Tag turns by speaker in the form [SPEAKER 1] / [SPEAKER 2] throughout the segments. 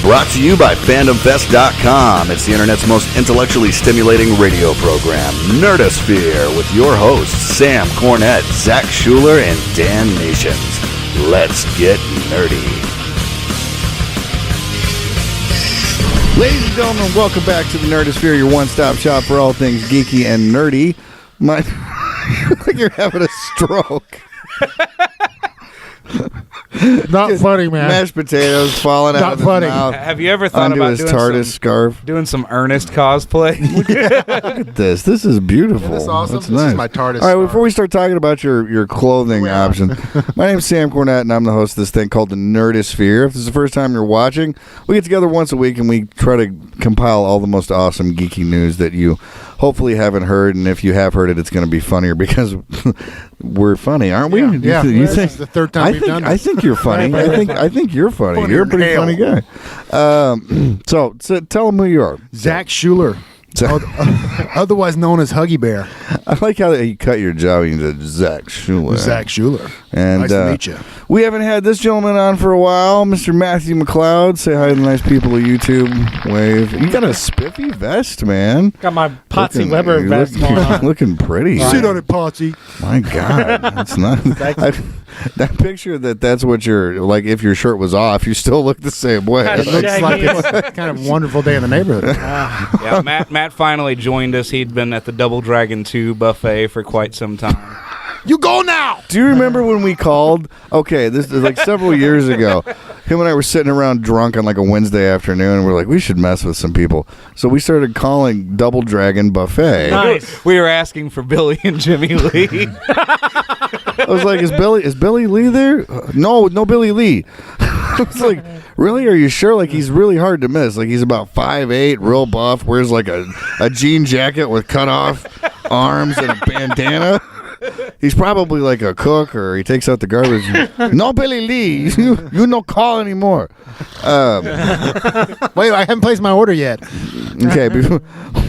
[SPEAKER 1] Brought to you by FandomFest.com. It's the internet's most intellectually stimulating radio program, Nerdosphere, with your hosts, Sam Cornett, Zach Schuler, and Dan Nations. Let's get nerdy. Ladies and gentlemen, welcome back to the Nerdosphere, your one-stop shop for all things geeky and nerdy. You look like you're having a stroke.
[SPEAKER 2] Not funny, man.
[SPEAKER 1] Mashed potatoes falling out of his mouth.
[SPEAKER 3] Have you ever thought
[SPEAKER 1] about
[SPEAKER 3] doing
[SPEAKER 1] TARDIS scarf?
[SPEAKER 3] Doing some Ernest cosplay?
[SPEAKER 1] Look at this. This is beautiful.
[SPEAKER 2] That's awesome.
[SPEAKER 1] That's
[SPEAKER 2] this
[SPEAKER 1] nice.
[SPEAKER 2] is my TARDIS
[SPEAKER 1] All right,
[SPEAKER 2] scarf.
[SPEAKER 1] before we start talking about your clothing options, my name's Sam Cornett, and I'm the host of this thing called the Nerdosphere. If this is the first time you're watching, we get together once a week, and we try to compile all the most awesome geeky news that you hopefully haven't heard, and if you have heard it, it's going to be funnier because we're funny, aren't we?
[SPEAKER 2] Yeah.
[SPEAKER 1] You
[SPEAKER 2] This
[SPEAKER 1] think?
[SPEAKER 2] is the third time we've done
[SPEAKER 1] I
[SPEAKER 2] this.
[SPEAKER 1] think you're funny. I think you're funny.
[SPEAKER 2] Funnier
[SPEAKER 1] You're a pretty
[SPEAKER 2] than
[SPEAKER 1] funny guy. So tell them who you are.
[SPEAKER 2] Zach Schuler, otherwise known as Huggy Bear.
[SPEAKER 1] I like how you cut your job into Zach Schuler.
[SPEAKER 2] Zach Schuler.
[SPEAKER 1] And,
[SPEAKER 2] nice to meet you.
[SPEAKER 1] We haven't had this gentleman on for a while, Mr. Matthew McCloud. Say hi to the nice people of YouTube. Wave. You got a spiffy vest, man.
[SPEAKER 4] Got my Potsy Weber vest going on.
[SPEAKER 1] Looking pretty.
[SPEAKER 2] Sit on it, Potsy.
[SPEAKER 1] My God, that's not. That picture that's what you're like. If your shirt was off, you still look the same way.
[SPEAKER 2] It looks like it's kind of a wonderful day in the neighborhood.
[SPEAKER 3] Yeah, Matt finally joined us. He'd been at the Double Dragon 2 buffet for quite some time.
[SPEAKER 2] You go now.
[SPEAKER 1] Do you remember when we called? Okay, this is like several years ago. Him and I were sitting around drunk on like a Wednesday afternoon, and we're like, we should mess with some people. So we started calling Double Dragon Buffet.
[SPEAKER 4] Nice.
[SPEAKER 3] We were asking for Billy and Jimmy Lee.
[SPEAKER 1] I was like, is Billy Lee there? No Billy Lee. I was like, really? Are you sure? Like, he's really hard to miss. Like, he's about 5'8", real buff, wears like a jean jacket with cut off arms and a bandana. He's probably like a cook, or he takes out the garbage. No Billy Lee, you no call anymore.
[SPEAKER 2] Wait, I haven't placed my order yet.
[SPEAKER 1] Okay,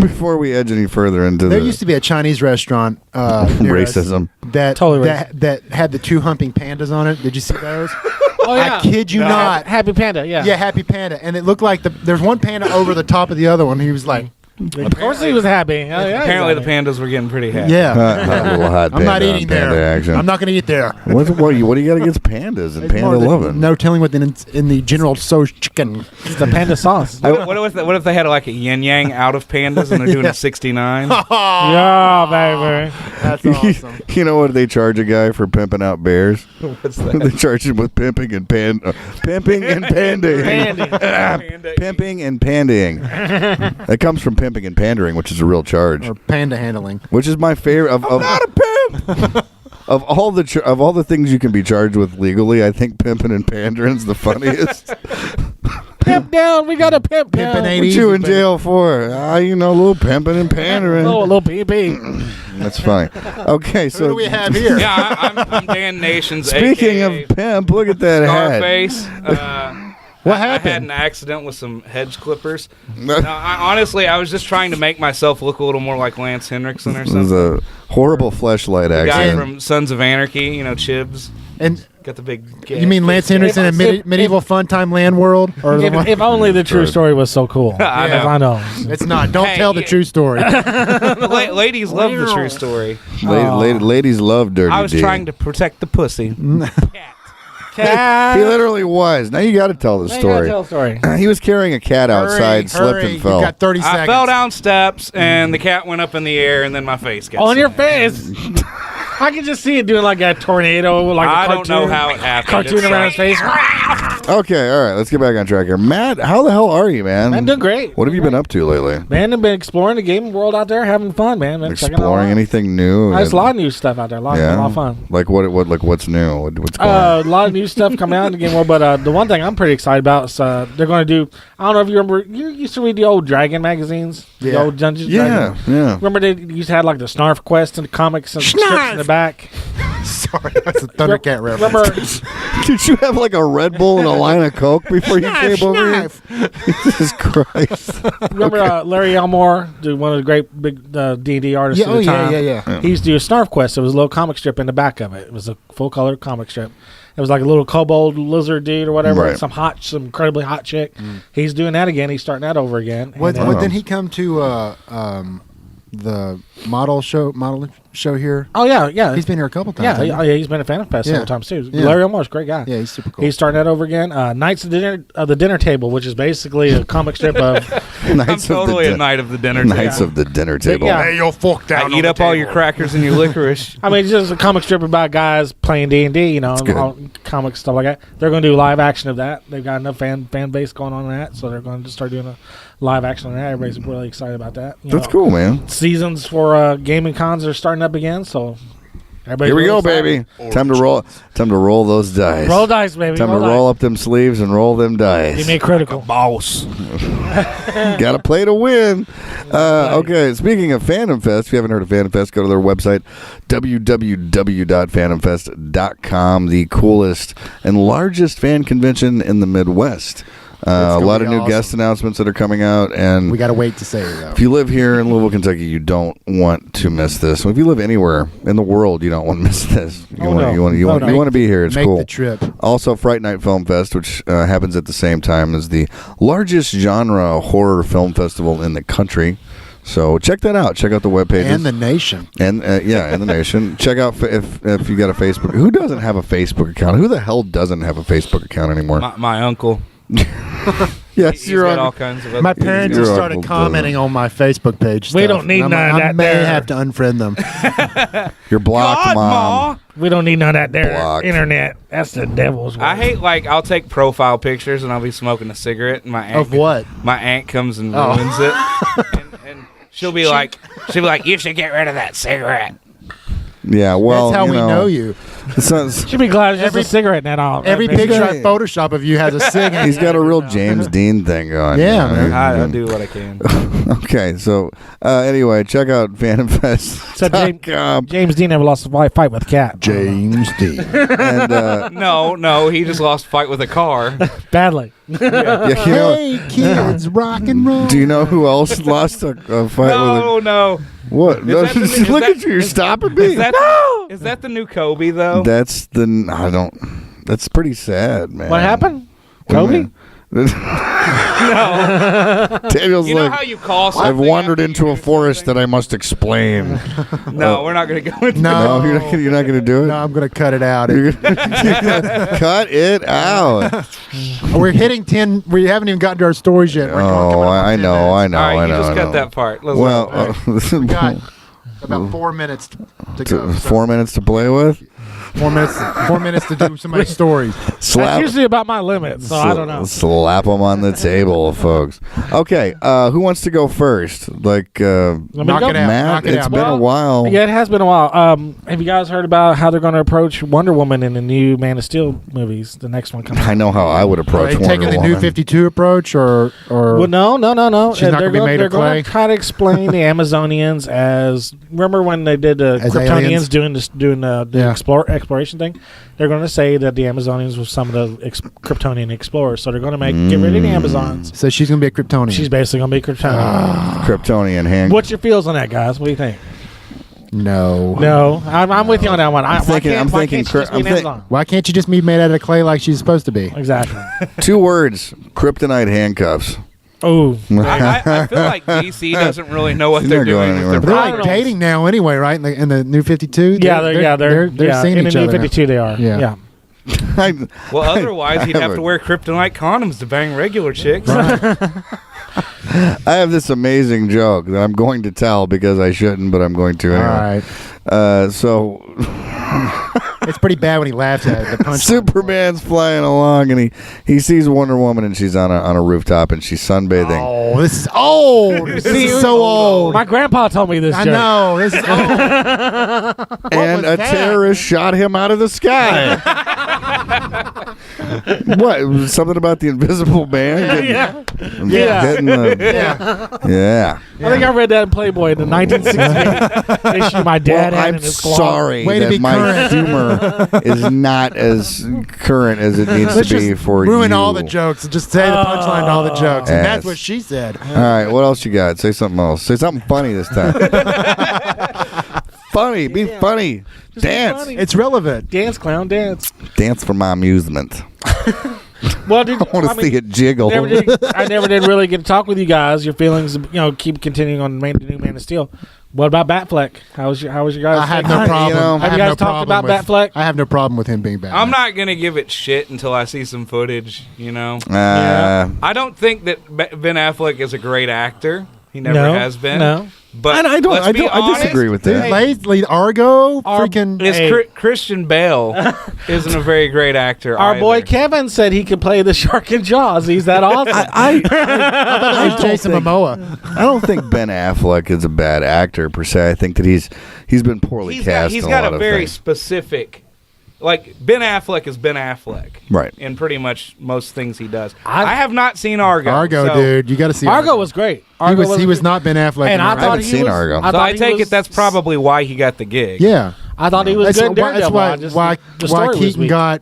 [SPEAKER 1] before we edge any further into
[SPEAKER 2] There used to be a Chinese restaurant near us
[SPEAKER 1] racism.
[SPEAKER 2] that
[SPEAKER 4] Totally
[SPEAKER 2] that had the two humping pandas on it. Did you see those?
[SPEAKER 4] Oh, yeah.
[SPEAKER 2] I kid you not.
[SPEAKER 4] Happy Panda, yeah.
[SPEAKER 2] Yeah, Happy Panda, and it looked like there's one panda over the top of the other one. He was like,
[SPEAKER 4] Of course he was happy. Oh, yeah,
[SPEAKER 3] Apparently the
[SPEAKER 4] he's happy.
[SPEAKER 3] pandas were getting pretty happy.
[SPEAKER 2] yeah.
[SPEAKER 1] A little hot
[SPEAKER 2] I'm not
[SPEAKER 1] panda
[SPEAKER 2] eating
[SPEAKER 1] on panda
[SPEAKER 2] there.
[SPEAKER 1] action.
[SPEAKER 2] I'm not going to eat there.
[SPEAKER 1] What do you got against pandas and
[SPEAKER 2] It's
[SPEAKER 1] panda
[SPEAKER 2] more the-
[SPEAKER 1] loving?
[SPEAKER 2] No telling what in the general chicken.
[SPEAKER 4] It's the panda sauce.
[SPEAKER 3] What if they had like a yin yang out of pandas and they're doing a 69?
[SPEAKER 4] Yeah, baby.
[SPEAKER 2] That's awesome.
[SPEAKER 1] You know what they charge a guy for pimping out bears?
[SPEAKER 3] What's that?
[SPEAKER 1] They charge him with pimping and pandying. Pimping and pandying. That comes from pimping and pandering, which is a real charge.
[SPEAKER 2] Or panda handling.
[SPEAKER 1] Which is my favorite. I'm not a pimp. Of all the things you can be charged with legally, I think pimping and pandering's the funniest.
[SPEAKER 4] Pimp down. We got a pimp down.
[SPEAKER 2] Pimpin' ain't
[SPEAKER 1] What
[SPEAKER 2] easy,
[SPEAKER 1] you in
[SPEAKER 2] baby.
[SPEAKER 1] jail for? A little pimping and pandering.
[SPEAKER 4] Oh, a little pee-pee.
[SPEAKER 1] That's funny. Okay, so
[SPEAKER 2] Who do we have here?
[SPEAKER 3] Yeah, I'm Dan Nations.
[SPEAKER 1] Speaking
[SPEAKER 3] AKA
[SPEAKER 1] of pimp, look at that hat.
[SPEAKER 3] Scarface.
[SPEAKER 2] What
[SPEAKER 3] I had
[SPEAKER 2] happened?
[SPEAKER 3] an accident with some hedge clippers. No, honestly, I was just trying to make myself look a little more like Lance Henriksen or
[SPEAKER 1] It was
[SPEAKER 3] something.
[SPEAKER 1] a horrible fleshlight
[SPEAKER 3] The guy
[SPEAKER 1] accident.
[SPEAKER 3] from Sons of Anarchy, Chibs.
[SPEAKER 2] And
[SPEAKER 3] Got the big.
[SPEAKER 2] you mean Lance Henderson in medieval fun time land world? Or the one?
[SPEAKER 4] If only the true story was so cool.
[SPEAKER 3] I
[SPEAKER 4] Yes,
[SPEAKER 3] know.
[SPEAKER 4] I know.
[SPEAKER 2] It's not. Don't
[SPEAKER 3] Hey,
[SPEAKER 2] tell the true story.
[SPEAKER 3] Ladies love the true story.
[SPEAKER 1] Ladies love dirty
[SPEAKER 3] I was
[SPEAKER 1] D.
[SPEAKER 3] trying to protect the pussy.
[SPEAKER 4] Cat.
[SPEAKER 1] He literally was. Now you got to tell the
[SPEAKER 4] Now you
[SPEAKER 1] story.
[SPEAKER 4] gotta tell the story.
[SPEAKER 1] He was carrying a cat outside, slipped
[SPEAKER 2] Hurry.
[SPEAKER 1] and fell.
[SPEAKER 2] You got 30 seconds.
[SPEAKER 3] I fell down steps and the cat went up in the air and then my face got
[SPEAKER 4] On your
[SPEAKER 3] smashed.
[SPEAKER 4] face. I can just see it doing like a tornado, like a
[SPEAKER 3] I
[SPEAKER 4] cartoon.
[SPEAKER 3] don't know how it happened.
[SPEAKER 4] Cartoon
[SPEAKER 3] It's
[SPEAKER 4] around
[SPEAKER 3] like-
[SPEAKER 4] his face.
[SPEAKER 1] Okay, all right, let's get back on track here. Matt, how the hell are you, man?
[SPEAKER 4] I'm doing great.
[SPEAKER 1] What have you been up to lately?
[SPEAKER 4] Man, I've been exploring the gaming world out there, having fun, man. Been checking it all
[SPEAKER 1] Exploring
[SPEAKER 4] out.
[SPEAKER 1] anything new?
[SPEAKER 4] There's a lot of new stuff out there. A lot of fun.
[SPEAKER 1] Like what's new? What's going on?
[SPEAKER 4] A lot of new stuff coming out in the game world, but the one thing I'm pretty excited about is they're going to do. I don't know if you remember. You used to read the old Dragon magazines, the
[SPEAKER 2] Yeah.
[SPEAKER 4] old Dungeons.
[SPEAKER 1] Yeah,
[SPEAKER 4] Dragons.
[SPEAKER 1] yeah.
[SPEAKER 4] Remember they used to have like the Snarf Quest and the comics and strips in the back.
[SPEAKER 2] Sorry, that's a Thundercat reference.
[SPEAKER 4] Remember,
[SPEAKER 1] Did you have like a Red Bull and a line of Coke before you came over here? Jesus Christ.
[SPEAKER 4] remember Larry Elmore, one of the great big D&D artists of the time?
[SPEAKER 2] Yeah.
[SPEAKER 4] He used to do a Snarf Quest. It was a little comic strip in the back of it. It was a full-color comic strip. It was like a little kobold lizard dude or whatever,
[SPEAKER 1] Right.
[SPEAKER 4] some incredibly hot chick. He's doing that again. He's starting that over again.
[SPEAKER 2] Didn't he come to the model show here?
[SPEAKER 4] Oh yeah.
[SPEAKER 2] He's been here a couple times.
[SPEAKER 4] Yeah,
[SPEAKER 2] hasn't he?
[SPEAKER 4] he's been at Phantom Fest several times too.
[SPEAKER 2] Yeah.
[SPEAKER 4] Larry Elmore's a great guy.
[SPEAKER 2] Yeah, he's super cool.
[SPEAKER 4] He's starting that over again. Knights of the Dinner Table, which is basically a comic strip of.
[SPEAKER 3] I'm totally a knight of the dinner table.
[SPEAKER 1] Knights of the dinner table.
[SPEAKER 4] Yeah.
[SPEAKER 2] Hey, you'll fuck down.
[SPEAKER 3] I eat up all your crackers and your licorice.
[SPEAKER 4] I mean, it's just a comic strip about guys playing D&D, you know,
[SPEAKER 1] good.
[SPEAKER 4] all comic stuff like that. They're going to do live action of that. They've got enough fan base going on that, so they're going to start doing a live action of that. Everybody's really excited about that.
[SPEAKER 1] That's cool, man.
[SPEAKER 4] Seasons for gaming cons are starting up again, so everybody's
[SPEAKER 1] Here we
[SPEAKER 4] really
[SPEAKER 1] go,
[SPEAKER 4] excited.
[SPEAKER 1] baby. Time to roll those dice.
[SPEAKER 4] Roll dice, baby.
[SPEAKER 1] Time to roll up them sleeves and roll them dice.
[SPEAKER 4] Give me a critical.
[SPEAKER 3] Boss.
[SPEAKER 1] Got to play to win. Okay, speaking of Phantom Fest, if you haven't heard of Phantom Fest, go to their website, www.phantomfest.com, the coolest and largest fan convention in the Midwest. A lot of new guest announcements that are coming out, and
[SPEAKER 2] We got to wait to say it, though.
[SPEAKER 1] if you live here in Louisville, Kentucky, you don't want to miss this. If you live anywhere in the world, you don't want to miss this. You want to be here. It's
[SPEAKER 2] Make
[SPEAKER 1] cool.
[SPEAKER 2] the trip.
[SPEAKER 1] Also, Fright Night Film Fest, which happens at the same time as the largest genre horror film festival in the country. So check that out. Check out the webpage
[SPEAKER 2] And the nation.
[SPEAKER 1] and and the nation. Check out if you got a Facebook. Who doesn't have a Facebook account? Who the hell doesn't have a Facebook account anymore?
[SPEAKER 3] My uncle.
[SPEAKER 1] Yes,
[SPEAKER 3] He's
[SPEAKER 1] you're
[SPEAKER 3] got all
[SPEAKER 1] on.
[SPEAKER 3] kinds of other
[SPEAKER 2] My parents
[SPEAKER 1] Your
[SPEAKER 2] just
[SPEAKER 1] uncle
[SPEAKER 2] started commenting on my Facebook page.
[SPEAKER 4] We
[SPEAKER 2] stuff,
[SPEAKER 4] don't need
[SPEAKER 2] and
[SPEAKER 4] none of
[SPEAKER 2] I
[SPEAKER 4] that
[SPEAKER 2] may
[SPEAKER 4] there.
[SPEAKER 2] have to unfriend them.
[SPEAKER 1] You're blocked,
[SPEAKER 3] God,
[SPEAKER 1] Mom.
[SPEAKER 4] We don't need none of that there.
[SPEAKER 1] Blocked.
[SPEAKER 4] Internet. That's the devil's work.
[SPEAKER 3] I hate, like, I'll take profile pictures and I'll be smoking a cigarette and my aunt
[SPEAKER 2] Of what?
[SPEAKER 3] My aunt comes and ruins it. And she'll be like, you should get rid of that cigarette.
[SPEAKER 1] Yeah, well,
[SPEAKER 2] That's how we know you.
[SPEAKER 1] It sounds,
[SPEAKER 4] Should be glad it's just a cigarette in that all.
[SPEAKER 2] Every
[SPEAKER 4] that makes
[SPEAKER 2] picture
[SPEAKER 1] got-
[SPEAKER 2] I Photoshop of you has a cig.
[SPEAKER 1] he's got a real James Dean thing going.
[SPEAKER 2] Yeah, man.
[SPEAKER 3] I do what I can.
[SPEAKER 1] Okay, so anyway, check out PhantomFest.com.
[SPEAKER 4] James Dean never lost a fight with a cat.
[SPEAKER 2] James D.
[SPEAKER 1] And
[SPEAKER 3] No, he just lost a fight with a car.
[SPEAKER 4] Badly.
[SPEAKER 1] yeah, you know,
[SPEAKER 2] Hey, kids, rock and roll.
[SPEAKER 1] do you know who else lost a fight with
[SPEAKER 3] No.
[SPEAKER 1] a what? No,
[SPEAKER 3] that the- is
[SPEAKER 1] look
[SPEAKER 3] that-
[SPEAKER 1] at you! You're stopping me.
[SPEAKER 3] Is that the new Kobe though?
[SPEAKER 1] That's the I don't. That's pretty sad, man.
[SPEAKER 4] What happened? Kobe?
[SPEAKER 3] No.
[SPEAKER 1] Daniel's
[SPEAKER 3] You know
[SPEAKER 1] like,
[SPEAKER 3] how you call something
[SPEAKER 1] I've wandered
[SPEAKER 3] after
[SPEAKER 1] into
[SPEAKER 3] you
[SPEAKER 1] a
[SPEAKER 3] do
[SPEAKER 1] forest
[SPEAKER 3] something?
[SPEAKER 1] that I must explain.
[SPEAKER 3] No, we're not going to go into
[SPEAKER 2] No.
[SPEAKER 1] No, you're not gonna do it.
[SPEAKER 2] No, I'm going to cut it out.
[SPEAKER 1] You're gonna cut it out.
[SPEAKER 2] We're hitting 10. We haven't even gotten to our stories yet. We're coming
[SPEAKER 1] Oh,
[SPEAKER 2] up on
[SPEAKER 1] I
[SPEAKER 2] 10
[SPEAKER 1] know,
[SPEAKER 2] minutes.
[SPEAKER 1] I know,
[SPEAKER 3] All right,
[SPEAKER 1] I
[SPEAKER 3] you
[SPEAKER 1] know.
[SPEAKER 3] just
[SPEAKER 1] I
[SPEAKER 3] cut
[SPEAKER 1] know.
[SPEAKER 3] that part. Let's
[SPEAKER 1] Well,
[SPEAKER 2] We got about 4 minutes to go.
[SPEAKER 1] 4 minutes to play with.
[SPEAKER 2] 4 minutes. 4 minutes to do somebody's stories.
[SPEAKER 4] That's
[SPEAKER 1] Slap.
[SPEAKER 4] usually about my limit, so I don't know.
[SPEAKER 1] Slap them on the table, folks. Okay, who wants to go first? Like,
[SPEAKER 4] Let me
[SPEAKER 2] Knock
[SPEAKER 4] go.
[SPEAKER 2] it out.
[SPEAKER 1] Matt,
[SPEAKER 2] knock it
[SPEAKER 1] it's
[SPEAKER 2] out.
[SPEAKER 1] been a while.
[SPEAKER 4] Yeah, it has been a while. Have you guys heard about how they're going to approach Wonder Woman in the new Man of Steel movies? The next one coming out.
[SPEAKER 1] I know how I would
[SPEAKER 2] Are
[SPEAKER 1] approach
[SPEAKER 2] they
[SPEAKER 1] Wonder
[SPEAKER 2] taking the
[SPEAKER 1] Woman.
[SPEAKER 2] new 52 approach, or
[SPEAKER 4] Well, no.
[SPEAKER 2] She's not
[SPEAKER 4] They're
[SPEAKER 2] gonna be made
[SPEAKER 4] they're
[SPEAKER 2] of clay?
[SPEAKER 4] going to try to explain the Amazonians as. Remember when they did the
[SPEAKER 2] As
[SPEAKER 4] Kryptonians
[SPEAKER 2] aliens?
[SPEAKER 4] doing the
[SPEAKER 2] Yeah.
[SPEAKER 4] exploration thing? They're going to say that the Amazonians were some of the Kryptonian explorers. So they're going to get rid of the Amazons.
[SPEAKER 2] so she's going to be a Kryptonian?
[SPEAKER 4] She's basically going to be Kryptonian.
[SPEAKER 1] Kryptonian hand.
[SPEAKER 4] What's your feels on that, guys? What do you think?
[SPEAKER 2] no.
[SPEAKER 4] No, I'm with you on that one.
[SPEAKER 1] I'm thinking.
[SPEAKER 4] Why can't she just be an Amazon?
[SPEAKER 2] Why can't you just be made out of clay like she's supposed to be?
[SPEAKER 4] Exactly.
[SPEAKER 1] 2 words: kryptonite handcuffs.
[SPEAKER 4] Oh,
[SPEAKER 3] I feel like DC doesn't really know what
[SPEAKER 1] She's
[SPEAKER 3] they're
[SPEAKER 1] not going
[SPEAKER 3] doing with
[SPEAKER 1] anywhere.
[SPEAKER 3] their
[SPEAKER 2] But they're
[SPEAKER 4] I
[SPEAKER 2] like
[SPEAKER 4] don't know.
[SPEAKER 2] dating now anyway, right? In the new 52.
[SPEAKER 4] yeah, they're
[SPEAKER 2] seeing
[SPEAKER 4] in
[SPEAKER 2] each
[SPEAKER 4] the new
[SPEAKER 2] other.
[SPEAKER 4] 52. They are.
[SPEAKER 2] Yeah.
[SPEAKER 4] Yeah.
[SPEAKER 3] Well, otherwise he'd have
[SPEAKER 1] haven't-
[SPEAKER 3] to wear kryptonite condoms to bang regular chicks.
[SPEAKER 1] I have this amazing joke that I'm going to tell because I shouldn't, but I'm going to
[SPEAKER 2] All
[SPEAKER 1] anyway.
[SPEAKER 2] right.
[SPEAKER 1] So
[SPEAKER 2] It's pretty bad when he laughs at it. The punch.
[SPEAKER 1] Superman's flying along, and he sees Wonder Woman, and she's on a rooftop, and she's sunbathing.
[SPEAKER 2] Oh, this is old. This is so old.
[SPEAKER 4] My grandpa told me this.
[SPEAKER 2] I
[SPEAKER 4] joke.
[SPEAKER 2] know. This is old.
[SPEAKER 1] And a terrorist shot him out of the sky. What? Something about the Invisible Man?
[SPEAKER 4] Yeah.
[SPEAKER 1] Yeah.
[SPEAKER 4] I think I read that in Playboy in the 1968 issue. My dad had
[SPEAKER 1] I'm
[SPEAKER 4] in his closet.
[SPEAKER 1] sorry
[SPEAKER 2] Way to
[SPEAKER 1] that
[SPEAKER 2] be
[SPEAKER 1] my
[SPEAKER 2] current.
[SPEAKER 1] humor is not as current as it needs
[SPEAKER 2] Let's
[SPEAKER 1] to be
[SPEAKER 2] just
[SPEAKER 1] for
[SPEAKER 2] ruin
[SPEAKER 1] you.
[SPEAKER 2] all the jokes. Just say the punchline to all the jokes. And that's
[SPEAKER 1] Yes.
[SPEAKER 2] what she said.
[SPEAKER 1] All right, what else you got? Say something else. Say something funny this time. Funny. Be funny.
[SPEAKER 4] Just be
[SPEAKER 1] Dance.
[SPEAKER 4] funny.
[SPEAKER 2] It's relevant.
[SPEAKER 4] Dance, clown, dance.
[SPEAKER 1] Dance for my amusement.
[SPEAKER 4] Well, dude,
[SPEAKER 1] I want to see it jiggle.
[SPEAKER 4] I never did really get to talk with you guys. Your feelings, keep continuing on the new Man of Steel. What about Batfleck? How was your guys?
[SPEAKER 2] I have
[SPEAKER 4] thing?
[SPEAKER 2] no problem.
[SPEAKER 4] Have you guys talked about Batfleck?
[SPEAKER 2] I have no problem with him being Batman.
[SPEAKER 3] I'm not gonna give it shit until I see some footage.
[SPEAKER 4] Yeah.
[SPEAKER 3] I don't think that Ben Affleck is a great actor. He never
[SPEAKER 4] No,
[SPEAKER 3] has been.
[SPEAKER 4] no.
[SPEAKER 3] But
[SPEAKER 1] I don't.
[SPEAKER 3] let's be
[SPEAKER 1] I disagree with
[SPEAKER 2] Dude,
[SPEAKER 1] that.
[SPEAKER 2] Lately, Argo,
[SPEAKER 4] Our-
[SPEAKER 2] freaking.
[SPEAKER 3] Is
[SPEAKER 4] Hey.
[SPEAKER 3] Christian Bale isn't a very great actor.
[SPEAKER 4] Our boy
[SPEAKER 3] either.
[SPEAKER 4] Kevin said he could play the shark in Jaws. He's that awesome.
[SPEAKER 1] I
[SPEAKER 2] There's Jason
[SPEAKER 1] think-
[SPEAKER 2] Momoa.
[SPEAKER 1] I don't think Ben Affleck is a bad actor per se. I think that he's been poorly cast.
[SPEAKER 3] He's
[SPEAKER 1] in
[SPEAKER 3] got
[SPEAKER 1] a lot
[SPEAKER 3] a
[SPEAKER 1] of
[SPEAKER 3] very
[SPEAKER 1] things.
[SPEAKER 3] specific. Like Ben Affleck is Ben Affleck,
[SPEAKER 1] Right.
[SPEAKER 3] in pretty much most things he does.
[SPEAKER 4] I-
[SPEAKER 3] I have not seen Argo.
[SPEAKER 2] Argo,
[SPEAKER 3] so,
[SPEAKER 2] dude. You got to see
[SPEAKER 4] Argo was great. Argo
[SPEAKER 2] He was not Ben Affleck.
[SPEAKER 4] And I
[SPEAKER 2] in
[SPEAKER 4] thought
[SPEAKER 2] Argo.
[SPEAKER 1] haven't
[SPEAKER 4] he
[SPEAKER 1] seen
[SPEAKER 4] was.
[SPEAKER 1] Argo.
[SPEAKER 3] So
[SPEAKER 4] thought
[SPEAKER 3] I
[SPEAKER 4] he
[SPEAKER 3] take
[SPEAKER 4] was-
[SPEAKER 3] it that's probably why he got the gig.
[SPEAKER 2] Yeah.
[SPEAKER 4] I thought he was
[SPEAKER 2] That's
[SPEAKER 4] good. in
[SPEAKER 2] why, that's
[SPEAKER 4] Daredevil. I just-
[SPEAKER 2] why
[SPEAKER 4] the story was
[SPEAKER 2] Keaton
[SPEAKER 4] weak.
[SPEAKER 2] got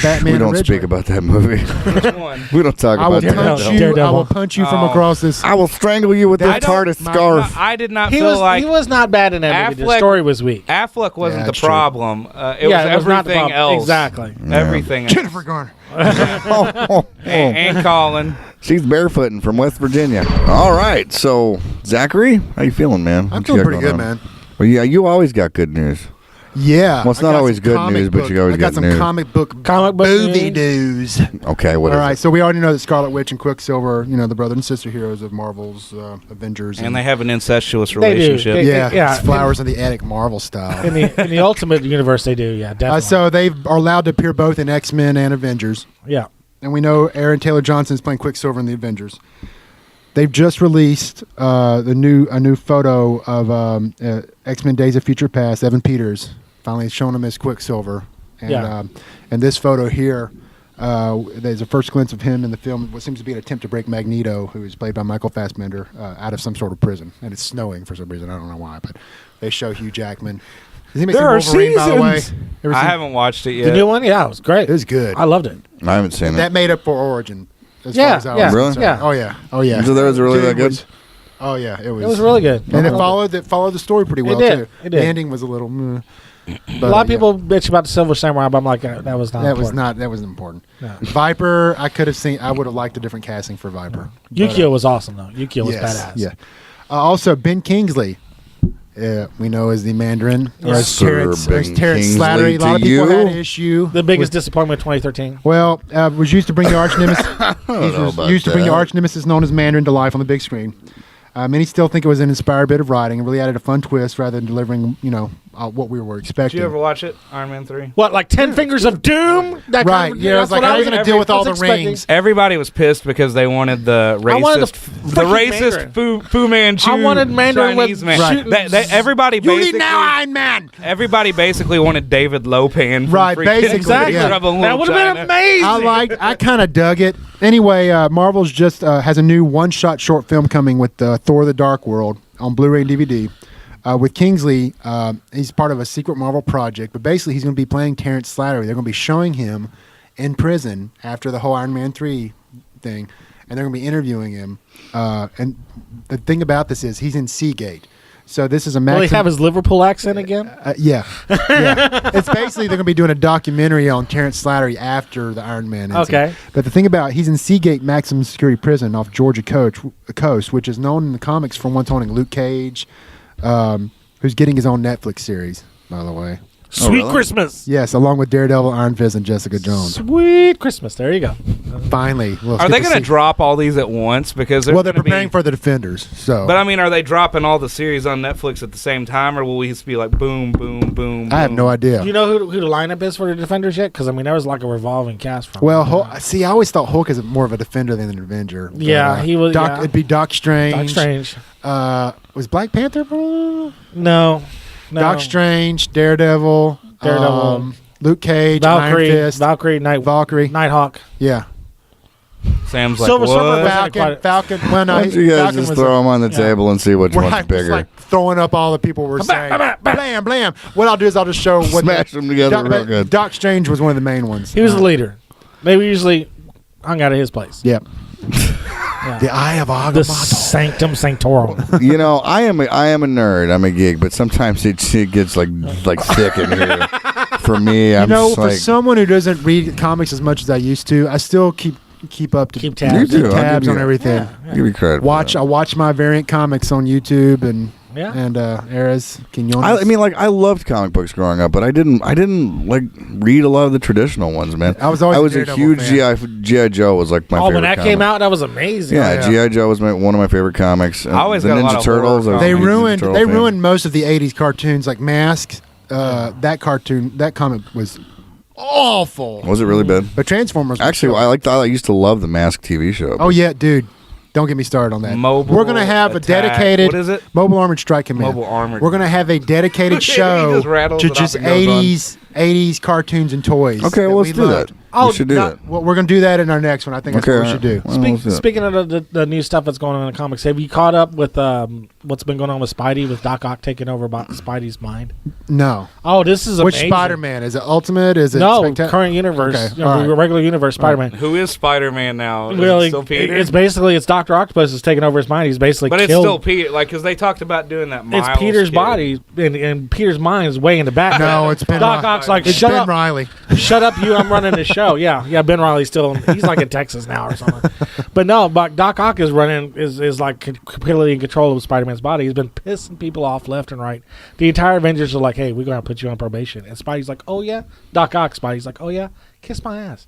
[SPEAKER 2] Batman.
[SPEAKER 1] We don't
[SPEAKER 2] originally.
[SPEAKER 1] speak about that movie.
[SPEAKER 3] Which one?
[SPEAKER 1] We don't talk
[SPEAKER 2] I will
[SPEAKER 1] about
[SPEAKER 2] punch
[SPEAKER 1] that.
[SPEAKER 2] you. I
[SPEAKER 4] Daredevil.
[SPEAKER 2] will punch you from
[SPEAKER 3] Oh.
[SPEAKER 2] across this.
[SPEAKER 1] I will strangle you with this
[SPEAKER 3] I don't-
[SPEAKER 1] TARDIS
[SPEAKER 2] my-
[SPEAKER 1] scarf.
[SPEAKER 3] I did not
[SPEAKER 4] He
[SPEAKER 3] feel
[SPEAKER 4] was.
[SPEAKER 3] like
[SPEAKER 4] He was not bad in that movie. The
[SPEAKER 3] Affleck-
[SPEAKER 4] story was weak.
[SPEAKER 3] Affleck wasn't
[SPEAKER 2] Yeah,
[SPEAKER 3] the
[SPEAKER 2] that's true.
[SPEAKER 3] problem. It
[SPEAKER 4] Yeah,
[SPEAKER 3] was
[SPEAKER 4] not the
[SPEAKER 3] everything
[SPEAKER 4] problem.
[SPEAKER 3] else.
[SPEAKER 4] Exactly.
[SPEAKER 3] Everything else.
[SPEAKER 2] Jennifer Garner.
[SPEAKER 3] And Colin.
[SPEAKER 1] She's barefooting from West Virginia. All right, so Zachary, how you feeling, man?
[SPEAKER 2] I'm
[SPEAKER 1] What you
[SPEAKER 2] feeling
[SPEAKER 1] got
[SPEAKER 2] pretty
[SPEAKER 1] going
[SPEAKER 2] good,
[SPEAKER 1] on?
[SPEAKER 2] man.
[SPEAKER 1] Well, yeah, you always got good news.
[SPEAKER 2] Yeah.
[SPEAKER 1] Well, it's
[SPEAKER 2] I
[SPEAKER 1] not
[SPEAKER 2] got
[SPEAKER 1] always
[SPEAKER 2] some
[SPEAKER 1] good
[SPEAKER 2] comic
[SPEAKER 1] news, but
[SPEAKER 2] book-
[SPEAKER 1] you always
[SPEAKER 2] I got
[SPEAKER 1] got
[SPEAKER 2] some
[SPEAKER 1] news.
[SPEAKER 2] comic book
[SPEAKER 4] news.
[SPEAKER 2] movie news.
[SPEAKER 1] Okay, what
[SPEAKER 2] All
[SPEAKER 1] is
[SPEAKER 2] right,
[SPEAKER 1] it?
[SPEAKER 2] so we already know that Scarlet Witch and Quicksilver, the brother and sister heroes of Marvel's Avengers.
[SPEAKER 3] And they have an incestuous
[SPEAKER 4] They do.
[SPEAKER 3] relationship.
[SPEAKER 4] They-
[SPEAKER 2] yeah,
[SPEAKER 4] yeah,
[SPEAKER 2] it's Flowers in the Attic Marvel style.
[SPEAKER 4] In the Ultimate Universe, they do. Yeah, definitely.
[SPEAKER 2] So they are allowed to appear both in X-Men and Avengers.
[SPEAKER 4] yeah.
[SPEAKER 2] And we know Aaron Taylor Johnson is playing Quicksilver in the Avengers. They've just released a new photo of X-Men Days of Future Past. Evan Peters finally shown him as Quicksilver, and
[SPEAKER 4] Yeah.
[SPEAKER 2] and this photo here, there's a first glimpse of him in the film. What seems to be an attempt to break Magneto, who is played by Michael Fassbender, out of some sort of prison, and it's snowing for some reason. I don't know why, but they show Hugh Jackman. Does he make
[SPEAKER 1] There
[SPEAKER 2] some
[SPEAKER 1] are
[SPEAKER 2] Wolverine, by the way?
[SPEAKER 1] seasons.
[SPEAKER 2] Ever
[SPEAKER 3] I
[SPEAKER 2] seen-
[SPEAKER 3] haven't watched it
[SPEAKER 4] The
[SPEAKER 3] yet.
[SPEAKER 4] new one, yeah, it was great.
[SPEAKER 2] It was good.
[SPEAKER 4] I loved it.
[SPEAKER 1] I haven't seen
[SPEAKER 2] That
[SPEAKER 1] it.
[SPEAKER 2] made up for Origin. As
[SPEAKER 4] Yeah,
[SPEAKER 2] far as I was
[SPEAKER 4] yeah,
[SPEAKER 1] Really?
[SPEAKER 2] concerned.
[SPEAKER 4] yeah.
[SPEAKER 2] Oh yeah. Oh yeah.
[SPEAKER 1] So that was really
[SPEAKER 2] Dude,
[SPEAKER 1] that good?
[SPEAKER 2] was- oh yeah, it was.
[SPEAKER 4] It was really good.
[SPEAKER 2] and
[SPEAKER 4] I
[SPEAKER 2] it
[SPEAKER 4] loved
[SPEAKER 2] followed the story pretty well
[SPEAKER 4] did.
[SPEAKER 2] too.
[SPEAKER 4] It did.
[SPEAKER 2] The ending was a little. Meh.
[SPEAKER 4] A lot of people bitch about the Silver Samurai, but I'm like, that was not.
[SPEAKER 2] That was
[SPEAKER 4] important.
[SPEAKER 2] not. That wasn't important.
[SPEAKER 4] No.
[SPEAKER 2] Viper, I could have seen. I would have liked a different casting for Viper.
[SPEAKER 4] Yukio was awesome though. Yukio was
[SPEAKER 2] Yes,
[SPEAKER 4] badass.
[SPEAKER 2] Yeah. Also, Ben Kingsley. We know as the Mandarin, or as
[SPEAKER 1] Sir
[SPEAKER 2] Terrence,
[SPEAKER 1] Ben
[SPEAKER 2] Terrence
[SPEAKER 1] Kingsley
[SPEAKER 2] Slattery. A lot of
[SPEAKER 1] to
[SPEAKER 2] people
[SPEAKER 1] you.
[SPEAKER 2] had an issue.
[SPEAKER 4] The biggest
[SPEAKER 2] with-
[SPEAKER 4] disappointment of 2013.
[SPEAKER 2] Well, was used to bring the arch nemesis.
[SPEAKER 1] know about
[SPEAKER 2] used to bring the
[SPEAKER 1] that.
[SPEAKER 2] arch nemesis known as Mandarin to life on the big screen. Many still think it was an inspired bit of writing and really added a fun twist rather than delivering, what we were
[SPEAKER 3] Did
[SPEAKER 2] expecting.
[SPEAKER 3] you ever watch it? Iron Man 3?
[SPEAKER 4] What, like 10 Fingers of Doom? That
[SPEAKER 2] Right.
[SPEAKER 4] kind of-
[SPEAKER 2] Yeah, I was
[SPEAKER 4] that's
[SPEAKER 2] like,
[SPEAKER 4] what
[SPEAKER 2] how are you going to deal with all the
[SPEAKER 4] expecting.
[SPEAKER 2] rings?
[SPEAKER 3] Everybody was pissed because they wanted the
[SPEAKER 4] I wanted
[SPEAKER 3] racist,
[SPEAKER 4] the freaking
[SPEAKER 3] Fu Manchu.
[SPEAKER 4] I wanted Mandarin with
[SPEAKER 3] Chinese man.
[SPEAKER 4] shooting-
[SPEAKER 3] Everybody
[SPEAKER 2] You
[SPEAKER 3] basically,
[SPEAKER 2] need now, Iron Man!
[SPEAKER 3] everybody basically wanted David Lopan. From
[SPEAKER 2] Right,
[SPEAKER 3] freaking
[SPEAKER 2] basically,
[SPEAKER 4] Exactly.
[SPEAKER 2] yeah.
[SPEAKER 3] Trouble in
[SPEAKER 4] That
[SPEAKER 3] Little
[SPEAKER 4] would have been
[SPEAKER 3] China.
[SPEAKER 4] amazing.
[SPEAKER 2] I kind of dug it. Anyway, Marvel's just has a new one-shot short film coming with Thor: The Dark World on Blu-ray and DVD. With Kingsley, he's part of a secret Marvel project, but basically he's going to be playing Terrence Slattery. They're going to be showing him in prison after the whole Iron Man 3 thing, and they're going to be interviewing him. And the thing about this is he's in Seagate. So this is a
[SPEAKER 4] Will he
[SPEAKER 2] maximum.
[SPEAKER 4] have his Liverpool accent again?
[SPEAKER 2] Yeah. It's basically they're going to be doing a documentary on Terrence Slattery after the Iron Man incident.
[SPEAKER 4] Okay.
[SPEAKER 2] But the thing about he's in Seagate Maximum Security Prison off Georgia Coast, which is known in the comics for once owning Luke Cage, who's getting his own Netflix series, by the way.
[SPEAKER 4] Sweet
[SPEAKER 1] really?
[SPEAKER 4] Christmas.
[SPEAKER 2] Yes, along with Daredevil, Iron Fist, and Jessica Jones.
[SPEAKER 4] Sweet Christmas. There you go.
[SPEAKER 2] Finally, we'll
[SPEAKER 3] Are
[SPEAKER 2] get
[SPEAKER 3] they
[SPEAKER 2] to
[SPEAKER 3] going to
[SPEAKER 2] see-
[SPEAKER 3] drop all these at once? Because
[SPEAKER 2] Well, they're preparing for the Defenders. So,
[SPEAKER 3] But I mean, are they dropping all the series on Netflix at the same time, or will we just be like boom, boom, boom?
[SPEAKER 2] I have no idea.
[SPEAKER 4] Do you know who the lineup is for the Defenders yet? Because I mean, there was like a revolving cast from.
[SPEAKER 2] Well, see, I always thought Hulk is more of a defender than an Avenger. But,
[SPEAKER 4] Yeah, he was- yeah.
[SPEAKER 2] It'd be Doc Strange.
[SPEAKER 4] Doc Strange.
[SPEAKER 2] Was Black Panther?
[SPEAKER 4] No.
[SPEAKER 2] Doc Strange, Daredevil, Luke Cage, Iron Fist,
[SPEAKER 4] Valkyrie, Nighthawk.
[SPEAKER 2] Yeah,
[SPEAKER 3] Sam's like,
[SPEAKER 4] Silver Surfer,
[SPEAKER 3] what?
[SPEAKER 2] Falcon. Well, no,
[SPEAKER 1] Why don't you guys
[SPEAKER 2] Falcon
[SPEAKER 1] just
[SPEAKER 2] was
[SPEAKER 1] throw them on the table and see which
[SPEAKER 2] We're
[SPEAKER 1] one's
[SPEAKER 2] like,
[SPEAKER 1] bigger?
[SPEAKER 2] like throwing up all the people we're saying. Blam, blam. What I'll do is I'll just show what
[SPEAKER 1] Smash them together real good.
[SPEAKER 2] Doc Strange was one of the main ones.
[SPEAKER 4] He was the leader. They were usually hung out at his place.
[SPEAKER 2] Yep. The Eye of
[SPEAKER 4] The
[SPEAKER 2] Agamotto.
[SPEAKER 4] Sanctum Sanctorum.
[SPEAKER 1] You know, I am a nerd. I'm a geek, but sometimes it gets like thick in here. For me, I'm just
[SPEAKER 2] for
[SPEAKER 1] like,
[SPEAKER 2] someone who doesn't read comics as much as I used to, I still keep up to
[SPEAKER 4] Keep tabs.
[SPEAKER 1] You do. I'll
[SPEAKER 2] tabs
[SPEAKER 1] give
[SPEAKER 2] on
[SPEAKER 1] you-
[SPEAKER 2] everything.
[SPEAKER 1] give me credit.
[SPEAKER 2] I watch my variant comics on YouTube and Eras Quinones.
[SPEAKER 1] I mean, like, I loved comic books growing up, but I didn't like read a lot of the traditional ones, man.
[SPEAKER 2] I was always a
[SPEAKER 1] a
[SPEAKER 2] Daredevil
[SPEAKER 1] huge
[SPEAKER 2] fan.
[SPEAKER 1] GI Joe was like my favorite.
[SPEAKER 4] When that
[SPEAKER 1] comic.
[SPEAKER 4] came out, that was amazing.
[SPEAKER 1] Yeah, GI Joe was one of my favorite comics.
[SPEAKER 3] I always
[SPEAKER 1] the
[SPEAKER 3] got a lot
[SPEAKER 1] Ninja
[SPEAKER 3] of
[SPEAKER 1] Turtles.
[SPEAKER 3] horror
[SPEAKER 1] I was a
[SPEAKER 2] They
[SPEAKER 1] huge Ninja
[SPEAKER 2] ruined
[SPEAKER 1] Turtle
[SPEAKER 2] they
[SPEAKER 1] fan.
[SPEAKER 2] ruined most of the '80s cartoons, like Mask. That comic was awful.
[SPEAKER 1] Was it really bad?
[SPEAKER 2] But Transformers. was
[SPEAKER 1] Actually,
[SPEAKER 2] still-
[SPEAKER 1] I used to love the Mask TV show.
[SPEAKER 2] Oh yeah, dude. Don't get me started on that.
[SPEAKER 3] Mobile
[SPEAKER 2] We're gonna have a
[SPEAKER 3] Attack.
[SPEAKER 2] dedicated.
[SPEAKER 3] What is it?
[SPEAKER 2] Mobile Armored Strike Command.
[SPEAKER 3] Mobile Armored.
[SPEAKER 2] We're gonna have a dedicated
[SPEAKER 3] He
[SPEAKER 2] show
[SPEAKER 3] just rattles
[SPEAKER 2] to
[SPEAKER 3] it off
[SPEAKER 2] just
[SPEAKER 3] and goes on.
[SPEAKER 2] 80s cartoons and toys.
[SPEAKER 1] Okay,
[SPEAKER 2] that
[SPEAKER 1] well, let's
[SPEAKER 2] we
[SPEAKER 1] do
[SPEAKER 2] loved.
[SPEAKER 1] that. We should do that.
[SPEAKER 2] Well, we're gonna do that in our next one. I think that's
[SPEAKER 1] Okay,
[SPEAKER 2] what we should do.
[SPEAKER 1] well, let's do it.
[SPEAKER 4] Speaking of the new stuff that's going on in the comics, have you caught up with what's been going on with Spidey, with Doc Ock taking over about Spidey's mind?
[SPEAKER 2] No.
[SPEAKER 4] Oh, this is
[SPEAKER 2] Which
[SPEAKER 4] amazing.
[SPEAKER 2] Spider-Man? Is it Ultimate? Is it
[SPEAKER 4] No,
[SPEAKER 2] Spectac-
[SPEAKER 4] current universe,
[SPEAKER 2] Okay, all right.
[SPEAKER 4] regular universe Spider-Man.
[SPEAKER 3] Who is Spider-Man now? Is
[SPEAKER 4] Well,
[SPEAKER 3] it still Peter?
[SPEAKER 4] it's Dr. Octopus is taking over his mind. He's basically
[SPEAKER 3] but it's
[SPEAKER 4] killed.
[SPEAKER 3] still Peter, like, because they talked about doing that. Miles
[SPEAKER 4] It's Peter's
[SPEAKER 3] kid.
[SPEAKER 4] body, and Peter's mind is way in the back.
[SPEAKER 2] No, it's Ben.
[SPEAKER 4] Doc
[SPEAKER 2] Riley.
[SPEAKER 4] Ock's like,
[SPEAKER 2] It's
[SPEAKER 4] shut
[SPEAKER 2] Ben
[SPEAKER 4] up,
[SPEAKER 2] Riley.
[SPEAKER 4] shut up, you! I'm running the show. Yeah. Ben Riley's still. He's like in Texas now or something. But no, but Doc Ock is running is like completely in control of Spider-Man's body. He's been pissing people off left and right. The entire Avengers are like, hey, we're gonna put you on probation, and Spidey's like, oh yeah. Doc Ock, Spidey's like, oh yeah, kiss my ass.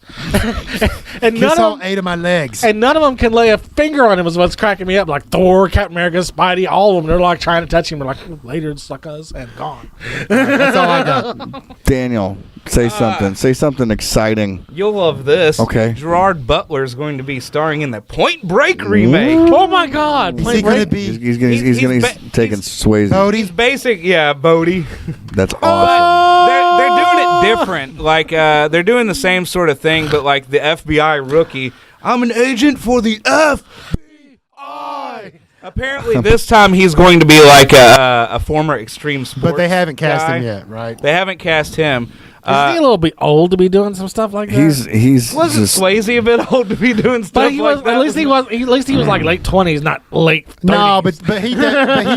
[SPEAKER 4] And
[SPEAKER 2] Kiss all
[SPEAKER 4] none of
[SPEAKER 2] 8 of my legs.
[SPEAKER 4] and none of them can lay a finger on him is what's cracking me up. Like Thor, Captain America, Spidey, all of them. They're like trying to touch him. They're like, later, suck us, and gone.
[SPEAKER 2] That's all I got.
[SPEAKER 1] Daniel, say something. Say something exciting.
[SPEAKER 3] You'll love this.
[SPEAKER 1] Okay.
[SPEAKER 3] Gerard Butler is going to be starring in the Point Break remake.
[SPEAKER 4] Oh my God!
[SPEAKER 2] Is he going to
[SPEAKER 1] He's,
[SPEAKER 2] be
[SPEAKER 1] he's gonna
[SPEAKER 3] He's
[SPEAKER 1] taking Swayze.
[SPEAKER 3] He's basic, yeah, Bodie.
[SPEAKER 1] That's awesome.
[SPEAKER 3] They're doing it different. Like they're doing the same sort of thing, but like the FBI rookie. I'm an agent for the FBI. Apparently, this time he's going to be like a former extreme sports.
[SPEAKER 2] But they haven't cast
[SPEAKER 3] guy.
[SPEAKER 2] him yet, right?
[SPEAKER 3] They haven't cast him.
[SPEAKER 4] Isn't he a little bit old to be doing some stuff like that?
[SPEAKER 1] He's
[SPEAKER 3] Wasn't
[SPEAKER 1] just,
[SPEAKER 3] Swayze a bit old to be doing stuff
[SPEAKER 4] But he
[SPEAKER 3] like
[SPEAKER 4] was.
[SPEAKER 3] that?
[SPEAKER 4] At least he was like late 20s, not late 30s.
[SPEAKER 2] No, but he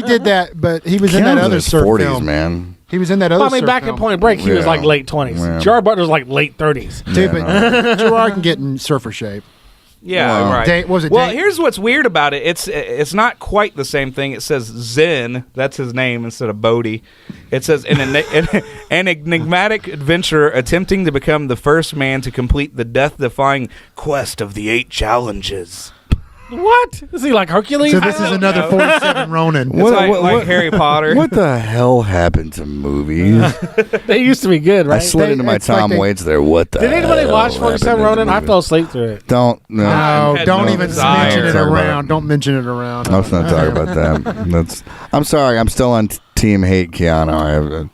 [SPEAKER 2] did that. But he was in that
[SPEAKER 1] Keanu's in
[SPEAKER 2] other
[SPEAKER 1] his
[SPEAKER 2] surf
[SPEAKER 1] 40s,
[SPEAKER 2] film.
[SPEAKER 1] man.
[SPEAKER 2] He was in that other.
[SPEAKER 4] Well, I mean,
[SPEAKER 2] surf
[SPEAKER 4] back
[SPEAKER 2] film.
[SPEAKER 4] in Point Break, he was
[SPEAKER 1] Yeah.
[SPEAKER 4] like late 20s.
[SPEAKER 1] Yeah.
[SPEAKER 4] Gerard Butler's like late 30s.
[SPEAKER 2] Dude, but
[SPEAKER 1] Yeah,
[SPEAKER 2] Gerard can get in surfer shape.
[SPEAKER 3] Yeah,
[SPEAKER 1] Wow.
[SPEAKER 3] right.
[SPEAKER 2] Was it
[SPEAKER 3] well,
[SPEAKER 2] Dan-
[SPEAKER 3] here's what's weird about it. It's not quite the same thing. It says Zen. That's his name instead of Bodhi. It says an enigmatic adventurer attempting to become the first man to complete the death-defying quest of the 8 challenges.
[SPEAKER 4] What? Is he like Hercules?
[SPEAKER 2] So this is another
[SPEAKER 3] know.
[SPEAKER 2] 47 Ronin.
[SPEAKER 3] It's like Harry Potter.
[SPEAKER 1] What the hell happened to movies?
[SPEAKER 4] They used to be good,
[SPEAKER 1] I
[SPEAKER 4] right?
[SPEAKER 1] slid into my
[SPEAKER 2] it's like
[SPEAKER 1] Tom
[SPEAKER 2] they-
[SPEAKER 1] Waits there. What the
[SPEAKER 4] Did anybody
[SPEAKER 1] hell
[SPEAKER 4] watch
[SPEAKER 1] happened
[SPEAKER 4] 47
[SPEAKER 1] in the
[SPEAKER 4] Ronin? I
[SPEAKER 1] movie?
[SPEAKER 4] fell asleep through it.
[SPEAKER 1] Don't. No.
[SPEAKER 2] No,
[SPEAKER 3] had
[SPEAKER 2] don't
[SPEAKER 3] no
[SPEAKER 2] even
[SPEAKER 3] desire.
[SPEAKER 2] mention it
[SPEAKER 1] Talk about
[SPEAKER 2] around.
[SPEAKER 1] it.
[SPEAKER 2] Don't mention it around.
[SPEAKER 1] Let's not talk about that. I'm sorry. I'm still on Team Hate Keanu.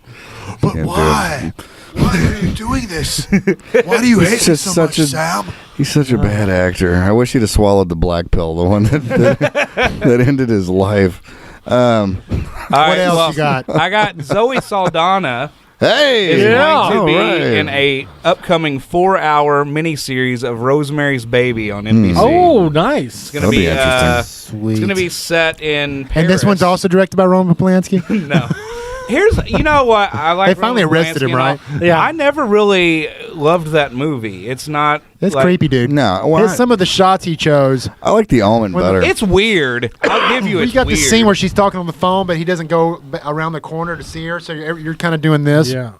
[SPEAKER 5] But
[SPEAKER 1] Can't do
[SPEAKER 5] why? Why are you doing this? Why do you hate
[SPEAKER 1] It's
[SPEAKER 5] me
[SPEAKER 1] just
[SPEAKER 5] so
[SPEAKER 1] such
[SPEAKER 5] much,
[SPEAKER 1] a-
[SPEAKER 5] Sam?
[SPEAKER 1] He's such a bad actor. I wish he'd have swallowed the black pill, the one that ended his life.
[SPEAKER 3] All right,
[SPEAKER 2] What else
[SPEAKER 3] well,
[SPEAKER 2] you got?
[SPEAKER 3] I got Zoe Saldana
[SPEAKER 1] Hey,
[SPEAKER 3] is
[SPEAKER 4] Yeah.
[SPEAKER 3] going to be
[SPEAKER 1] All right.
[SPEAKER 3] in a upcoming 4-hour miniseries of Rosemary's Baby on NBC.
[SPEAKER 4] Oh, nice.
[SPEAKER 3] It's going to
[SPEAKER 1] That'll
[SPEAKER 3] be,
[SPEAKER 1] be interesting.
[SPEAKER 2] Sweet.
[SPEAKER 3] it's going to be set in Paris.
[SPEAKER 2] And this one's also directed by Roman Polanski.
[SPEAKER 3] No. Here's, you know what I like.
[SPEAKER 2] They finally
[SPEAKER 3] Roman
[SPEAKER 2] arrested him,
[SPEAKER 3] Polanski and all.
[SPEAKER 2] right?
[SPEAKER 4] Yeah.
[SPEAKER 3] I never really loved that movie. It's not.
[SPEAKER 2] It's
[SPEAKER 3] like-
[SPEAKER 2] creepy, dude.
[SPEAKER 1] No, well,
[SPEAKER 2] Here's some of the shots he chose.
[SPEAKER 1] I like the almond
[SPEAKER 2] When the-
[SPEAKER 1] butter.
[SPEAKER 3] It's weird. I'll give you.
[SPEAKER 2] You
[SPEAKER 3] It's
[SPEAKER 2] got
[SPEAKER 3] weird.
[SPEAKER 2] the scene where she's talking on the phone, but he doesn't go around the corner to see her, so you're kind of doing this.
[SPEAKER 4] Yeah.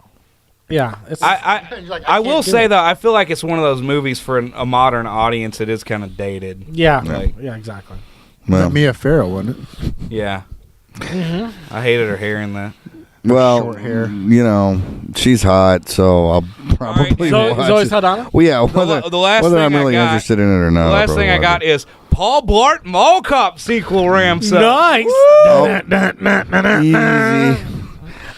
[SPEAKER 4] Yeah, it's,
[SPEAKER 3] I will say though, I feel like it's one of those movies for a modern audience. It is kind of dated.
[SPEAKER 4] yeah,
[SPEAKER 3] Like,
[SPEAKER 4] yeah, exactly.
[SPEAKER 1] Well,
[SPEAKER 2] Mia Farrow, wasn't it?
[SPEAKER 3] yeah. I hated her hair in that.
[SPEAKER 1] well,
[SPEAKER 2] short hair.
[SPEAKER 1] you know, she's hot, so I'll probably
[SPEAKER 4] Zoe
[SPEAKER 1] watch it.
[SPEAKER 4] Saldana?
[SPEAKER 1] Well, yeah, whether,
[SPEAKER 3] the last
[SPEAKER 1] whether
[SPEAKER 3] thing
[SPEAKER 1] I'm
[SPEAKER 3] I
[SPEAKER 1] really
[SPEAKER 3] got-
[SPEAKER 1] interested in it or not.
[SPEAKER 3] The
[SPEAKER 1] I'll
[SPEAKER 3] last
[SPEAKER 1] probably
[SPEAKER 3] thing I
[SPEAKER 1] watch
[SPEAKER 3] got
[SPEAKER 1] it.
[SPEAKER 3] is Paul Blart Mall Cop sequel ramps up.
[SPEAKER 4] Nice.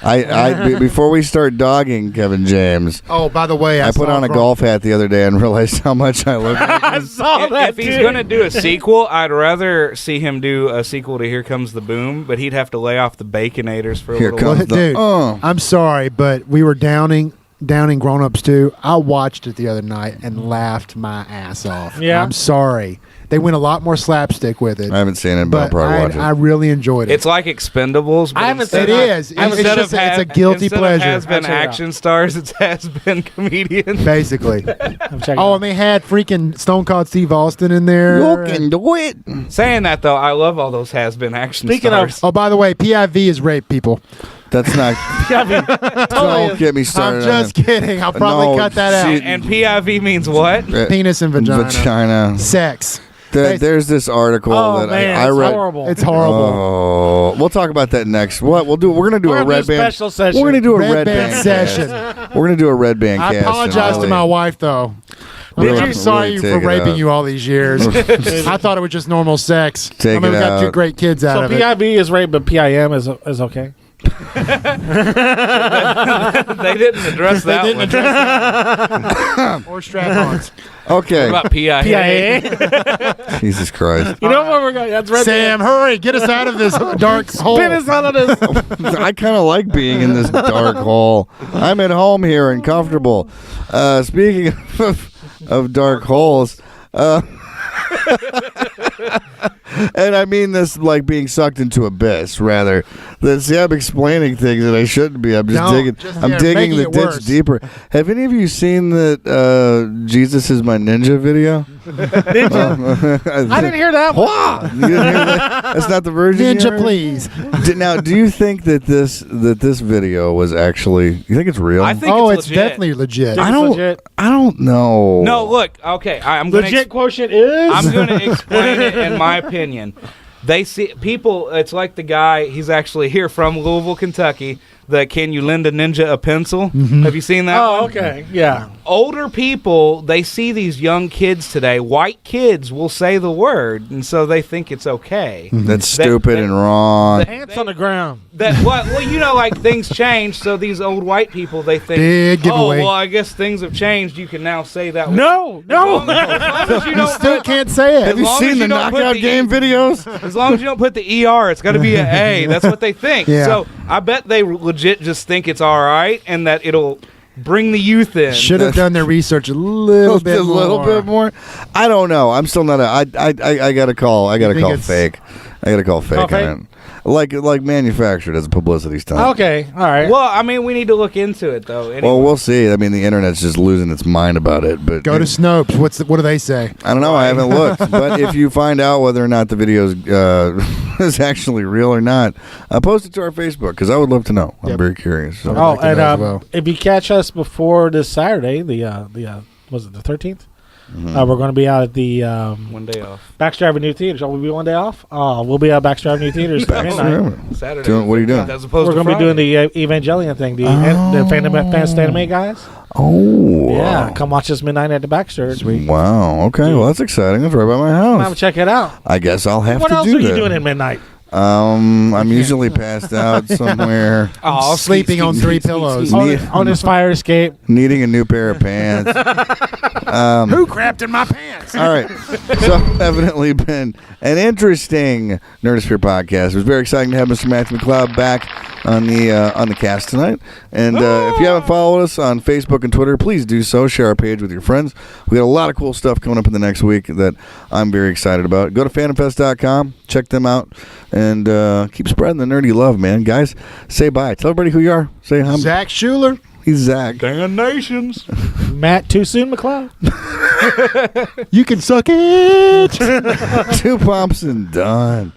[SPEAKER 1] Easy. Before we start dogging Kevin James,
[SPEAKER 2] Oh, by the way,
[SPEAKER 1] I put on a golf hat the other day and realized how much I look like
[SPEAKER 4] I saw that.
[SPEAKER 3] If he's
[SPEAKER 4] dude.
[SPEAKER 3] going to do a sequel, I'd rather see him do a sequel to Here Comes the Boom, but he'd have to lay off the Baconators for a
[SPEAKER 1] Here
[SPEAKER 3] little
[SPEAKER 1] comes
[SPEAKER 3] while.
[SPEAKER 1] the
[SPEAKER 2] Dude,
[SPEAKER 1] oh.
[SPEAKER 2] I'm sorry, but we were downing Grown Ups too. I watched it the other night and laughed my ass off.
[SPEAKER 4] Yeah.
[SPEAKER 2] I'm sorry. They went a lot more slapstick with it.
[SPEAKER 1] I haven't seen it, but I'll
[SPEAKER 2] but
[SPEAKER 1] probably watch it.
[SPEAKER 2] I really enjoyed it.
[SPEAKER 3] It's like Expendables. But
[SPEAKER 4] I haven't
[SPEAKER 3] instead
[SPEAKER 4] seen
[SPEAKER 2] It
[SPEAKER 3] of-
[SPEAKER 2] is.
[SPEAKER 4] I haven't
[SPEAKER 2] It's
[SPEAKER 4] seen
[SPEAKER 2] just
[SPEAKER 3] of
[SPEAKER 2] it's a guilty
[SPEAKER 3] instead
[SPEAKER 2] pleasure.
[SPEAKER 3] Of has-been
[SPEAKER 4] I'll check it out.
[SPEAKER 3] action stars, it's has-been comedians.
[SPEAKER 2] Basically.
[SPEAKER 4] I'm checking
[SPEAKER 2] Oh,
[SPEAKER 4] it
[SPEAKER 2] and they had freaking Stone Cold Steve Austin in there.
[SPEAKER 1] You can do it.
[SPEAKER 3] Saying that, though, I love all those has-been action
[SPEAKER 4] Speaking of-
[SPEAKER 3] stars.
[SPEAKER 2] Oh, by the way, PIV is rape, people.
[SPEAKER 1] That's not.
[SPEAKER 4] out. Yeah, I mean,
[SPEAKER 1] Don't get me
[SPEAKER 2] I'm
[SPEAKER 1] started.
[SPEAKER 2] just kidding. I'll probably
[SPEAKER 1] No,
[SPEAKER 2] cut that out.
[SPEAKER 1] see-
[SPEAKER 3] And PIV means what?
[SPEAKER 1] on
[SPEAKER 2] Penis and vagina.
[SPEAKER 1] Vagina.
[SPEAKER 2] Sex.
[SPEAKER 1] There's this article
[SPEAKER 4] oh
[SPEAKER 1] that
[SPEAKER 4] man,
[SPEAKER 1] I
[SPEAKER 4] it's
[SPEAKER 1] read.
[SPEAKER 4] horrible.
[SPEAKER 2] It's horrible.
[SPEAKER 1] Oh, we'll talk about that next. What we'll do? We're gonna do
[SPEAKER 4] We're
[SPEAKER 1] a
[SPEAKER 4] gonna
[SPEAKER 1] red
[SPEAKER 4] do a
[SPEAKER 1] band
[SPEAKER 4] special session.
[SPEAKER 1] We're gonna do a
[SPEAKER 2] Red
[SPEAKER 1] red
[SPEAKER 2] band
[SPEAKER 1] band
[SPEAKER 2] session.
[SPEAKER 1] cast. We're gonna do a red band
[SPEAKER 2] I
[SPEAKER 1] cast.
[SPEAKER 2] apologize to my wife, though.
[SPEAKER 1] Really-
[SPEAKER 2] I'm sorry
[SPEAKER 1] really
[SPEAKER 2] for
[SPEAKER 1] take it
[SPEAKER 2] raping
[SPEAKER 1] out.
[SPEAKER 2] you all these years. I thought it was just normal sex.
[SPEAKER 1] Take
[SPEAKER 2] I mean,
[SPEAKER 1] it
[SPEAKER 2] we got two
[SPEAKER 1] out.
[SPEAKER 2] great kids out
[SPEAKER 4] So
[SPEAKER 2] of it.
[SPEAKER 4] PIV is rape, but PIM is okay.
[SPEAKER 3] They didn't address that
[SPEAKER 2] They
[SPEAKER 3] one.
[SPEAKER 2] didn't address or strap-ons.
[SPEAKER 1] Okay,
[SPEAKER 3] What about PIA?
[SPEAKER 4] PIA.
[SPEAKER 1] Jesus Christ.
[SPEAKER 4] You know where we're going? That's red.
[SPEAKER 2] Sam, hurry, get us out of this dark hole.
[SPEAKER 4] Spin us out of this.
[SPEAKER 1] I kind of like being in this dark hole. I'm at home here and comfortable. Speaking of dark holes, and I mean this like being sucked into abyss, rather. See, I'm explaining things that I shouldn't be. I'm just
[SPEAKER 2] No,
[SPEAKER 1] digging.
[SPEAKER 2] just,
[SPEAKER 1] I'm digging
[SPEAKER 2] making
[SPEAKER 1] the
[SPEAKER 2] it
[SPEAKER 1] ditch
[SPEAKER 2] worse.
[SPEAKER 1] deeper. Have any of you seen that Jesus is my ninja video?
[SPEAKER 4] I didn't hear that one.
[SPEAKER 1] Wah! You didn't hear that? That's not the version. you
[SPEAKER 2] Ninja,
[SPEAKER 1] heard?
[SPEAKER 2] please.
[SPEAKER 1] Now, do you think that this video was actually? You think it's real?
[SPEAKER 3] I think
[SPEAKER 2] Oh,
[SPEAKER 3] it's
[SPEAKER 2] it's
[SPEAKER 3] legit.
[SPEAKER 2] definitely legit.
[SPEAKER 4] Think
[SPEAKER 1] I
[SPEAKER 4] it's
[SPEAKER 1] don't.
[SPEAKER 4] legit?
[SPEAKER 1] I don't know.
[SPEAKER 3] No, look. Okay, I'm going
[SPEAKER 4] Legit
[SPEAKER 3] to.
[SPEAKER 4] quotient is.
[SPEAKER 3] I'm going to explain it in my opinion. They see people. It's like the guy. He's actually here from Louisville, Kentucky. The "Can you lend a ninja a pencil?" Have you seen that?
[SPEAKER 4] Oh,
[SPEAKER 3] one?
[SPEAKER 4] okay. Yeah.
[SPEAKER 3] Older people, they see these young kids today. White kids will say the word, and so they think it's okay.
[SPEAKER 1] That's stupid and wrong.
[SPEAKER 4] Ants on the ground.
[SPEAKER 3] That what? Well, you know, like things change. So these old white people, they think,
[SPEAKER 2] Big giveaway.
[SPEAKER 3] oh, well, I guess things have changed. You can now say that.
[SPEAKER 4] No,
[SPEAKER 3] As long
[SPEAKER 4] no.
[SPEAKER 3] as you
[SPEAKER 2] You
[SPEAKER 3] don't
[SPEAKER 2] still
[SPEAKER 3] put,
[SPEAKER 2] can't say it.
[SPEAKER 1] Have you
[SPEAKER 3] long
[SPEAKER 1] seen
[SPEAKER 3] as
[SPEAKER 1] the
[SPEAKER 3] you don't put
[SPEAKER 1] knockout
[SPEAKER 3] the
[SPEAKER 1] game videos?
[SPEAKER 3] as long as you don't put the ER, it's got to be an A. That's what they think.
[SPEAKER 2] Yeah.
[SPEAKER 3] So I bet they legit just think it's all right, and that it'll bring the youth in.
[SPEAKER 2] Should have done their research a little bit
[SPEAKER 1] a
[SPEAKER 2] more.
[SPEAKER 1] little bit more. I don't know. I'm still not. I got to call. I got to
[SPEAKER 2] think
[SPEAKER 1] call
[SPEAKER 2] it's-
[SPEAKER 1] fake. I got to call fake
[SPEAKER 4] fake?
[SPEAKER 1] on it. Like manufactured as a publicity stunt.
[SPEAKER 4] Okay. All right.
[SPEAKER 3] Well, I mean, we need to look into it though. Anyway.
[SPEAKER 1] Well, we'll see. I mean, the internet's just losing its mind about it. But
[SPEAKER 2] Go to Snopes. What do they say?
[SPEAKER 1] I don't know. I haven't looked. But if you find out whether or not the video is actually real or not, post it to our Facebook because I would love to know. I'm
[SPEAKER 2] Yep.
[SPEAKER 1] very curious. So.
[SPEAKER 4] Oh,
[SPEAKER 2] like to
[SPEAKER 4] and
[SPEAKER 2] know as well.
[SPEAKER 4] if you catch us before this Saturday, the was it the 13th?
[SPEAKER 1] Mm-hmm.
[SPEAKER 4] We're going to be out at the
[SPEAKER 3] one day off.
[SPEAKER 4] Baxter Avenue Theater. Shall we be one day off? We'll be at Baxter Avenue Theaters midnight.
[SPEAKER 3] Saturday.
[SPEAKER 1] What are you doing?
[SPEAKER 3] As opposed
[SPEAKER 4] We're
[SPEAKER 3] to
[SPEAKER 4] going to be doing
[SPEAKER 3] Friday.
[SPEAKER 4] the Evangelion thing. The Fans Anime guys.
[SPEAKER 1] Oh.
[SPEAKER 4] Yeah, come watch us midnight at the Baxter. Sweet.
[SPEAKER 1] Wow. Okay. Well, that's exciting. That's right by my
[SPEAKER 4] Come
[SPEAKER 1] house.
[SPEAKER 4] check it out.
[SPEAKER 1] I guess I'll have
[SPEAKER 4] What
[SPEAKER 1] to
[SPEAKER 4] else
[SPEAKER 1] do
[SPEAKER 4] are you
[SPEAKER 1] that.
[SPEAKER 4] doing at midnight?
[SPEAKER 1] I'm usually passed out somewhere,
[SPEAKER 3] Oh,
[SPEAKER 2] Sleeping on three pillows.
[SPEAKER 4] On his fire escape.
[SPEAKER 1] needing a new pair of pants.
[SPEAKER 2] Who crapped in my pants?
[SPEAKER 1] All right. So evidently been an interesting Nerdosphere podcast. It was very exciting to have Mr. Matthew McCloud back on the cast tonight. And if you haven't followed us on Facebook and Twitter, please do so. Share our page with your friends. We got a lot of cool stuff coming up in the next week that I'm very excited about. Go to fandomfest.com. Check them out. And keep spreading the nerdy love, man. Guys, say bye. Tell everybody who you are. Say hi.
[SPEAKER 2] Zach Schuler.
[SPEAKER 1] He's Zach.
[SPEAKER 3] Damnations.
[SPEAKER 4] Matt, too soon, McCloud.
[SPEAKER 2] You can suck it.
[SPEAKER 1] 2 pumps and done.